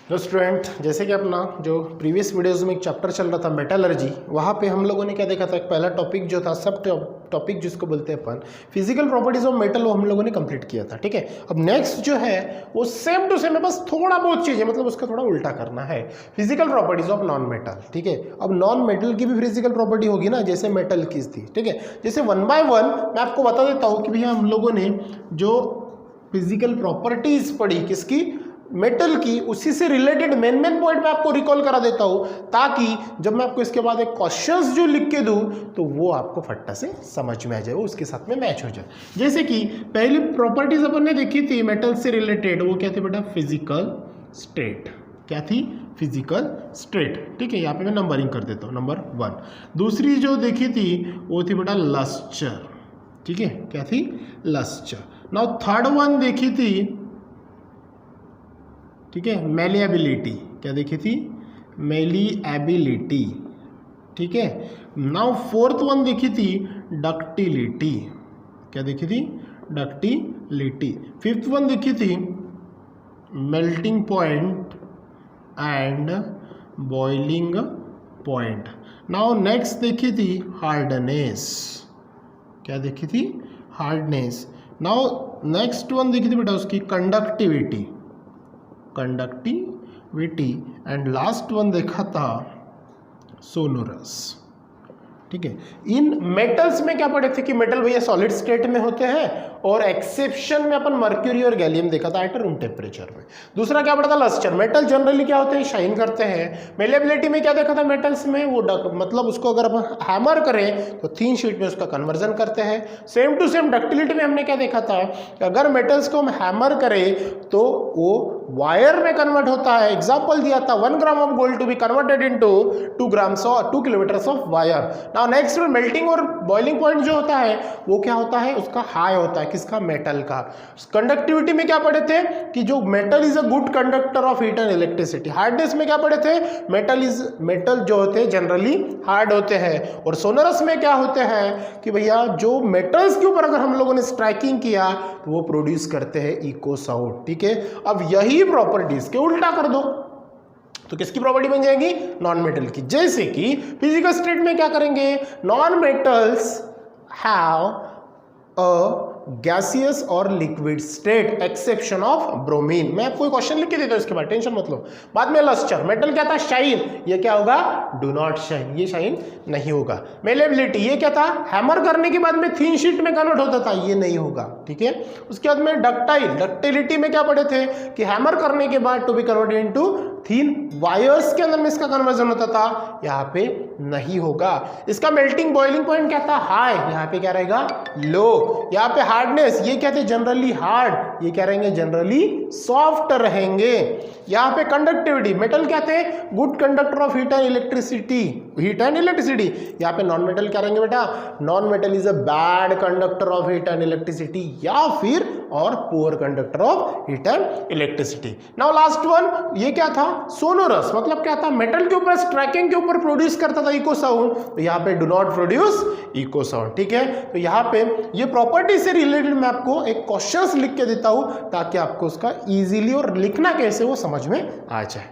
तो स्टूडेंट, जैसे कि अपना जो प्रीवियस वीडियोस में एक चैप्टर चल रहा था मेटलर्जी, वहाँ पे हम लोगों ने क्या देखा था, एक पहला टॉपिक जो था, सब टॉपिक जिसको बोलते हैं अपन फिजिकल प्रॉपर्टीज ऑफ मेटल, वो हम लोगों ने कंप्लीट किया था। ठीक है, अब नेक्स्ट जो है वो सेम टू सेम है, बस थोड़ा बहुत चीज़ है, मतलब उसका थोड़ा उल्टा करना है। Physical properties of non metal. ठीक है, अब नॉन मेटल की भी फिजिकल प्रॉपर्टी होगी ना, जैसे मेटल की थी। ठीक है, जैसे 1 बाय 1 मैं आपको बता देता हूँ कि भैया हम लोगों ने जो फिजिकल प्रॉपर्टीज पढ़ी किसकी, मेटल की, उसी से रिलेटेड मेन पॉइंट मैं आपको रिकॉल करा देता हूं, ताकि जब मैं आपको इसके बाद एक क्वेश्चंस जो लिख के दूं तो वो आपको फट्टा से समझ में आ जाए, वो उसके साथ में मैच हो जाए। जैसे कि पहली प्रॉपर्टीज अपन ने देखी थी मेटल से रिलेटेड, वो क्या थी बेटा, फिजिकल स्टेट। क्या थी, फिजिकल स्टेट। ठीक है, यहाँ पे मैं नंबरिंग कर देता हूँ, नंबर 1। दूसरी जो देखी थी वो थी बेटा लस्चर। ठीक है, क्या थी, लस्चर। नाउ थर्ड वन देखी थी, ठीक है, मेलिएबिलिटी। क्या देखी थी, मेलिएबिलिटी। ठीक है, नाउ फोर्थ वन देखी थी डक्टिलिटी। क्या देखी थी, डक्टिलिटी। फिफ्थ वन देखी थी melting point and boiling point. Now next देखी थी हार्डनेस। क्या देखी थी, हार्डनेस। नाउ नेक्स्ट वन देखी थी बेटा उसकी conductivity, conductivity. And last one देखा था सोनोरस। ठीक है, इन मेटल्स में क्या पढ़े थे कि मेटल भैया सॉलिड स्टेट में होते हैं, और एक्सेप्शन में अपन मर्क्यूरी और गैलियम देखा था एट रूम टेम्परेचर में। दूसरा क्या पढ़ा था, लस्टर। मेटल जनरली क्या होते हैं, शाइन करते हैं। मेलेबिलिटी में क्या देखा था मेटल्स में, वो मतलब उसको अगर अपन हैमर करें तो थिन शीट में उसका कन्वर्जन करते हैं। सेम टू सेम डक्टिलिटी में हमने क्या देखा था, अगर मेटल्स को हम हैमर करें तो वो वायर में कन्वर्ट होता है। एग्जाम्पल दिया था 1 gram of gold to be converted into 2 grams और 2 kilometres of wire. Now next melting और बॉइलिंग पॉइंट जो होता है वो क्या होता है, उसका हाई होता है, किसका, मेटल का। कंडक्टिविटी में क्या पढ़े थे कि जो metal is a good conductor of heat and electricity. Hardness में क्या पढ़े थे, मेटल जो होते हैं जनरली हार्ड होते हैं। और सोनरस में क्या होते हैं कि भैया जो मेटल्स के ऊपर अगर हम लोगों ने स्ट्राइकिंग किया तो वो प्रोड्यूस करते हैं इको साउंड। ठीक है, अब यही प्रॉपर्टीज के उल्टा कर दो तो किसकी प्रॉपर्टी बन जाएगी, नॉन मेटल की। जैसे कि फिजिकल स्टेट में क्या करेंगे, non metals have a gaseous और liquid state exception of bromine. मैं आपको क्वेश्चन लिख के देता हूं इसके बाद, टेंशन मत लो। बाद में लस्टर, मेटल क्या था, शाइन। ये क्या होगा, डू नॉट शाइन, ये शाइन नहीं होगा। मेलेबिलिटी, ये क्या था, हैमर करने के बाद में थिन शीट में कन्वर्ट होता था, ये नहीं होगा। ठीक है, उसके बाद में डक्टाइल। डक्टिलिटी में क्या पढ़े थे कि हैमर करने के बाद to be converted into thin wires के अंदर में इसका कन्वर्जन होता था, यहाँ पे नहीं होगा। इसका मेल्टिंग बॉइलिंग पॉइंट क्या था, हाई, यहाँ पे क्या रहेगा, लो। यहाँ पे हार्डनेस, ये क्या थे, जनरली हार्ड, ये क्या रहेंगे, जनरली सॉफ्ट रहेंगे। यहाँ पे कंडक्टिविटी, मेटल क्या थे, good conductor of heat and electricity, heat and electricity. यहाँ पे नॉन मेटल क्या रहेंगे बेटा, non metal is a bad conductor of heat and electricity, या फिर और poor conductor of heat and electricity. Now last one, ये क्या था, सोनोरस। मतलब क्या था, मेटल के ऊपर स्ट्राइकिंग के ऊपर प्रोड्यूस करता था इको साउंड, तो यहाँ पे do not produce echo sound. ठीक है, तो यहाँ पे ये प्रॉपर्टी से रिलेटेड मैं आपको एक क्वेश्चंस लिख के देता हूं, ताकि आपको उसका इजीली और लिखना कैसे वो समझ में आ जाए।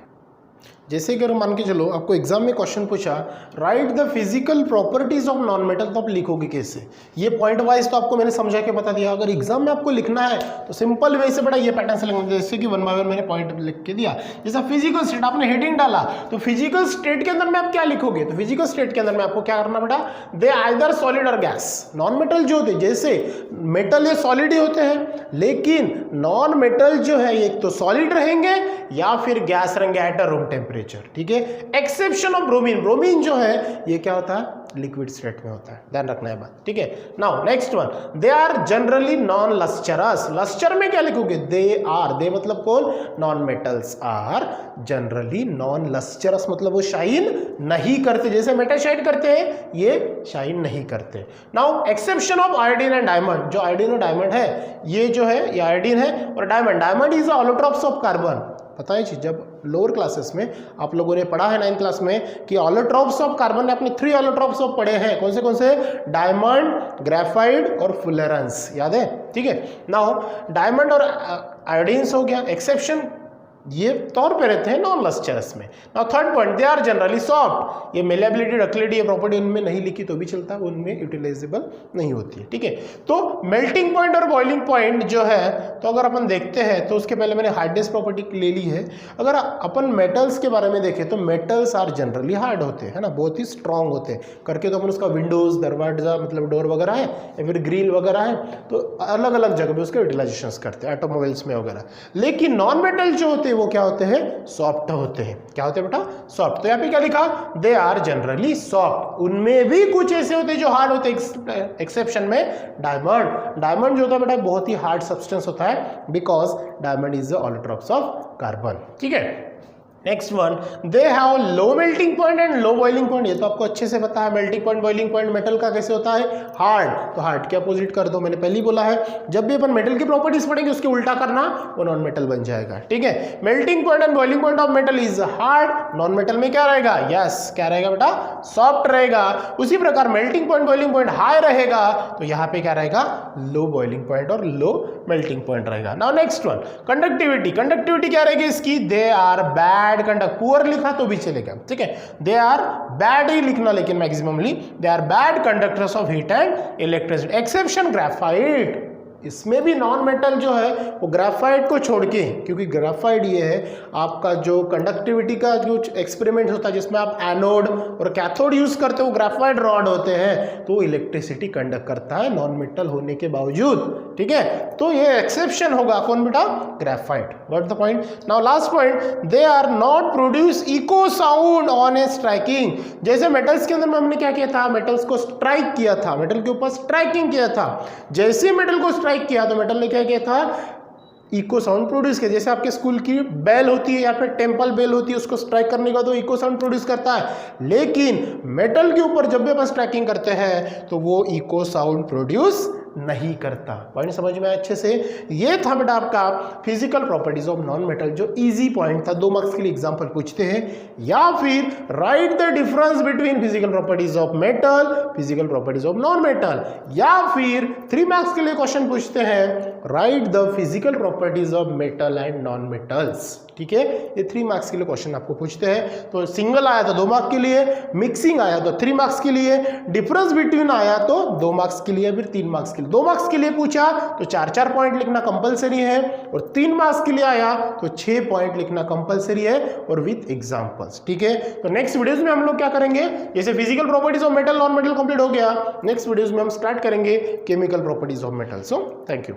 जैसे कि अगर मान के चलो आपको एग्जाम में क्वेश्चन पूछा, right the physical properties of non metal, तो आप लिखोगे कैसे। ये पॉइंट वाइज तो आपको मैंने समझा के बता दिया। अगर एग्जाम में आपको लिखना है तो सिंपल वे से बड़ा ये पैटर्न से लिखना, जैसे कि 1 बाय 1 मैंने पॉइंट लिख के दिया। जैसा फिजिकल स्टेट, आपने हेडिंग डाला तो फिजिकल स्टेट के अंदर में आप क्या लिखोगे, तो फिजिकल स्टेट के अंदर में आपको क्या करना बेटा, दे आइदर सॉलिड और गैस। नॉन मेटल जो होते, जैसे मेटल ये सॉलिड ही होते हैं, लेकिन नॉन मेटल जो है एक तो सॉलिड रहेंगे या फिर गैस रहेंगे एट अ रूम टेम्परेचर। ठीक है, एक्सेप्शन ऑफ ब्रोमीन। ब्रोमीन जो है ये क्या होता है, लिक्विड स्टेट में होता है, ध्यान रखना है बात। ठीक है, now next one, they are generally non lustrous. Lustre में क्या लिखोगे, दे आर, दे मतलब कौन, non metals are generally non lustrous, मतलब वो शाइन नहीं करते। जैसे मेटल शाइन करते हैं, ये शाइन नहीं करते। Now exception of iodine and diamond. जो आयोडीन और डायमंड है, ये जो है ये आयोडीन है, और diamond, diamond is allotropes of carbon. पता है, जब लोअर क्लासेस में आप लोगों ने पढ़ा है 9th क्लास में कि ऑलोट्रॉप्स ऑफ कार्बन ने अपने 3 ऑलोट्रॉप्स ऑफ पढ़े हैं। कौन से, डायमंड, ग्रेफाइट और फुलेरेंस, याद है। ठीक है, नाउ डायमंड और आयोडीन्स हो गया। एक्सेप्शन ये तौर पे रहते हैं नॉन लस्टरस में। Now third point, they are generally soft. ये मेलेबिलिटी डक्टिलिटी ये प्रॉपर्टी उनमें नहीं लिखी तो भी चलता है, उनमें यूटिलाइजेबल नहीं होती है, ठीक है। तो मेल्टिंग पॉइंट और बॉइलिंग पॉइंट जो है, तो अगर अपन देखते हैं तो उसके पहले मैंने हार्डनेस प्रॉपर्टी ले ली है। अगर अपन मेटल्स के बारे में देखें तो मेटल्स आर जनरली हार्ड होते हैं, है ना, बहुत ही स्ट्रांग होते हैं। करके तो अपन उसका विंडोज, दरवाजा मतलब डोर वगैरह है या फिर ग्रिल वगैरह है, तो अलग अलग जगह पे उसके यूटिलाइजेशन करते हैं, ऑटोमोबाइल्स में वगैरह। लेकिन नॉन मेटल जो होते हैं वो क्या होते हैं, सॉफ्ट होते हैं। क्या होते हैं बेटा, सॉफ्ट। तो यहाँ पे क्या लिखा, दे आर जनरली सॉफ्ट। उनमें भी कुछ ऐसे होते हैं जो हार्ड होते हैं, एक्सेप्शन में डायमंड। डायमंड जो होता है बेटा बहुत ही हार्ड सब्सटेंस होता है, because diamond is the allotropes of carbon, ठीक है। Next one, they have low melting point and low boiling point. ये तो आपको अच्छे से पता है, melting point boiling point metal का कैसे होता है, हार्ड। तो हार्ड के अपोजिट कर दो, मैंने पहले ही बोला है, जब भी अपन मेटल की प्रॉपर्टीज पढ़ेंगे उसके उल्टा करना, वो नॉन मेटल बन जाएगा, ठीक है। Melting point and boiling point of metal is hard, non metal में क्या रहेगा, यस क्या रहेगा बेटा, सॉफ्ट रहेगा। उसी प्रकार melting point boiling point high रहेगा, तो यहाँ पे क्या रहेगा, लो बॉइलिंग पॉइंट और लो मेल्टिंग पॉइंट रहेगा। Now next one, conductivity. Conductivity क्या रहेगी इसकी, they are bad conduct. Poor लिखा तो भी चलेगा, ठीक है। दे आर बैड ही लिखना, लेकिन maximally they are bad conductors of heat and electricity, exception graphite. इसमें भी नॉन मेटल जो है वो ग्रेफाइट को छोड़ के, क्योंकि ग्रेफाइट ये है आपका जो कंडक्टिविटी का जो एक्सपेरिमेंट होता है जिसमें आप एनोड और कैथोड यूज करते हो, ग्रेफाइट रॉड होते हैं, तो इलेक्ट्रिसिटी कंडक्ट करता है नॉन मेटल होने के बावजूद, ठीक है। तो ये एक्सेप्शन होगा, कौन बेटा, graphite. Got the point. Now last point, they are not produce echo sound on a striking. जैसे मेटल्स के अंदर में हमने क्या किया था, मेटल्स को स्ट्राइक किया था, मेटल के ऊपर स्ट्राइकिंग किया था। जैसे मेटल को स्ट्राइक किया तो मेटल ने क्या किया था, इको साउंड प्रोड्यूस किया। जैसे आपके स्कूल की बेल होती है या फिर टेम्पल बेल होती है, उसको स्ट्राइक करने का तो इको साउंड प्रोड्यूस करता है। लेकिन मेटल के ऊपर जब भी अपन स्ट्राइकिंग करते हैं तो वो इको साउंड प्रोड्यूस नहीं करता। पॉइंट समझ में आया अच्छे से। ये था बेटा आपका physical properties of non metal, जो इजी पॉइंट था, 2 मार्क्स के लिए एग्जांपल पूछते हैं। या फिर right the difference between physical properties of metal, physical properties of non metal. या फिर 3 मार्क्स के लिए क्वेश्चन पूछते हैं, right the physical properties of metal and non metals, ठीक है। ये 3 मार्क्स के लिए क्वेश्चन आपको पूछते हैं। तो सिंगल आया तो 2 मार्क्स के लिए, मिक्सिंग आया तो 3 मार्क्स के लिए, डिफरेंस बिटवीन आया तो 2 मार्क्स के लिए, फिर 3 मार्क्स के लिए। 2 मार्क्स के लिए पूछा तो 4-4 पॉइंट लिखना कंपलसरी है, और 3 मार्क्स के लिए आया तो 6 पॉइंट लिखना कंपलसरी है, और विथ एग्जांपल्स, ठीक है। तो नेक्स्ट वीडियोस में हम लोग क्या करेंगे, जैसे physical properties of metal non metal complete हो गया, नेक्स्ट वीडियोस में हम स्टार्ट करेंगे chemical properties of metal. So thank you.